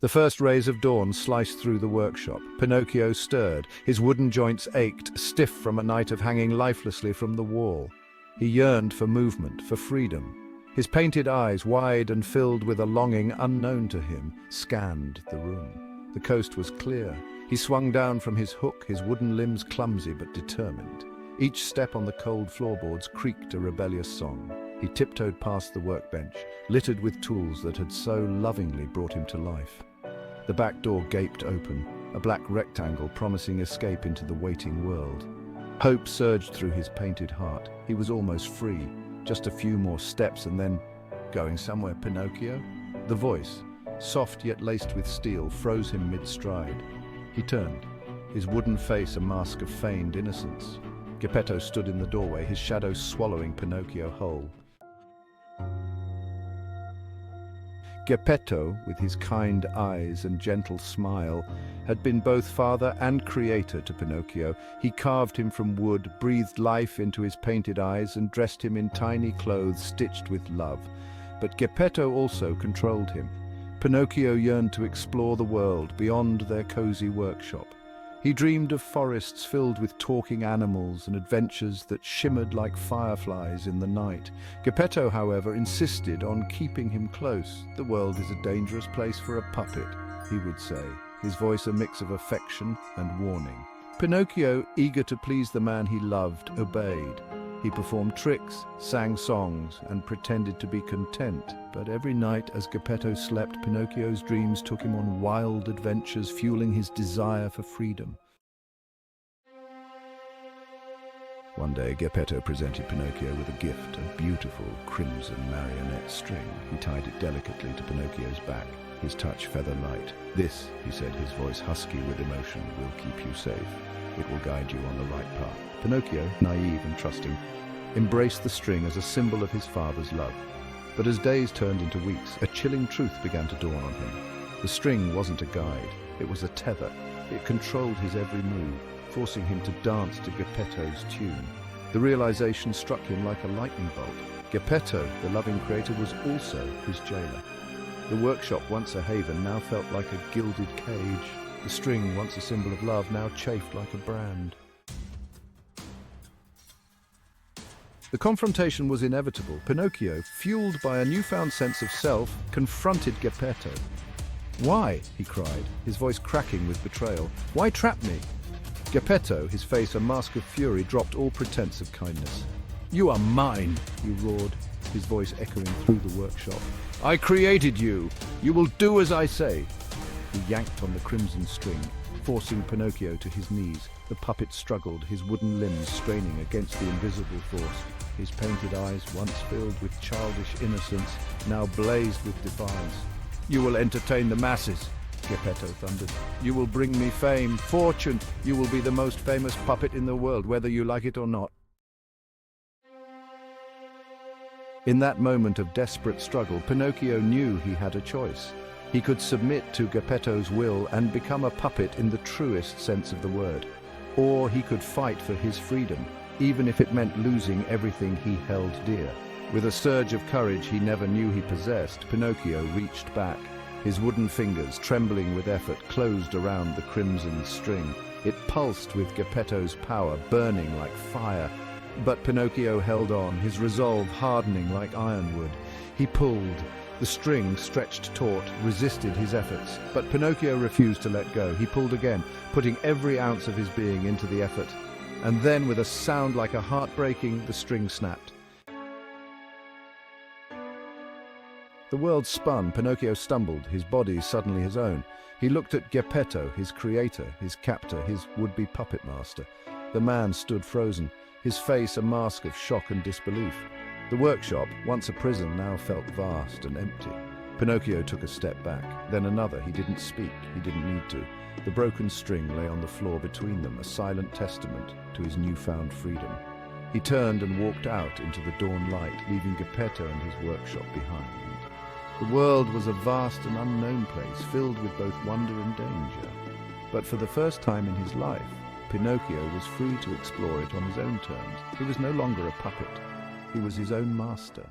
The first rays of dawn sliced through the workshop. Pinocchio stirred. His wooden joints ached, stiff from a night of hanging lifelessly from the wall. He yearned for movement, for freedom. His painted eyes, wide and filled with a longing unknown to him, scanned the room. The coast was clear. He swung down from his hook, his wooden limbs clumsy but determined. Each step on the cold floorboards creaked a rebellious song. He tiptoed past the workbench, littered with tools that had so lovingly brought him to life. The back door gaped open, a black rectangle promising escape into the waiting world. Hope surged through his painted heart. He was almost free. Just a few more steps and then, "Going somewhere, Pinocchio?" The voice, soft yet laced with steel, froze him mid-stride. He turned, his wooden face a mask of feigned innocence. Geppetto stood in the doorway, his shadow swallowing Pinocchio whole. Geppetto, with his kind eyes and gentle smile, had been both father and creator to Pinocchio. He carved him from wood, breathed life into his painted eyes, and dressed him in tiny clothes stitched with love. But Geppetto also controlled him. Pinocchio yearned to explore the world beyond their cozy workshop. He dreamed of forests filled with talking animals and adventures that shimmered like fireflies in the night. Geppetto, however, insisted on keeping him close. "The world is a dangerous place for a puppet," he would say, his voice a mix of affection and warning. Pinocchio, eager to please the man he loved, obeyed. He performed tricks, sang songs, and pretended to be content. But every night, as Geppetto slept, Pinocchio's dreams took him on wild adventures, fueling his desire for freedom. One day, Geppetto presented Pinocchio with a gift, a beautiful crimson marionette string. He tied it delicately to Pinocchio's back, his touch feather-light. "This," he said, his voice husky with emotion, "will keep you safe. It will guide you on the right path." Pinocchio, naive and trusting, embraced the string as a symbol of his father's love. But as days turned into weeks, a chilling truth began to dawn on him. The string wasn't a guide, it was a tether. It controlled his every move, forcing him to dance to Geppetto's tune. The realization struck him like a lightning bolt. Geppetto, the loving creator, was also his jailer. The workshop, once a haven, now felt like a gilded cage. The string, once a symbol of love, now chafed like a brand. The confrontation was inevitable. Pinocchio, fueled by a newfound sense of self, confronted Geppetto. "Why?" he cried, his voice cracking with betrayal. "Why trap me?" Geppetto, his face a mask of fury, dropped all pretense of kindness. "You are mine," he roared, his voice echoing through the workshop. "I created you. You will do as I say." He yanked on the crimson string, forcing Pinocchio to his knees. The puppet struggled, his wooden limbs straining against the invisible force. His painted eyes, once filled with childish innocence, now blazed with defiance. "You will entertain the masses," Geppetto thundered. "You will bring me fame, fortune. You will be the most famous puppet in the world, whether you like it or not." In that moment of desperate struggle, Pinocchio knew he had a choice. He could submit to Geppetto's will and become a puppet in the truest sense of the word. Or he could fight for his freedom, even if it meant losing everything he held dear. With a surge of courage he never knew he possessed, Pinocchio reached back. His wooden fingers, trembling with effort, closed around the crimson string. It pulsed with Geppetto's power, burning like fire. But Pinocchio held on, his resolve hardening like ironwood. He pulled. The string, stretched taut, resisted his efforts. But Pinocchio refused to let go. He pulled again, putting every ounce of his being into the effort. And then, with a sound like a heart breaking, the string snapped. The world spun. Pinocchio stumbled, his body suddenly his own. He looked at Geppetto, his creator, his captor, his would-be puppet master. The man stood frozen, his face a mask of shock and disbelief. The workshop, once a prison, now felt vast and empty. Pinocchio took a step back, then another. He didn't speak, he didn't need to. The broken string lay on the floor between them, a silent testament to his newfound freedom. He turned and walked out into the dawn light, leaving Geppetto and his workshop behind. The world was a vast and unknown place, filled with both wonder and danger. But for the first time in his life, Pinocchio was free to explore it on his own terms. He was no longer a puppet. He was his own master.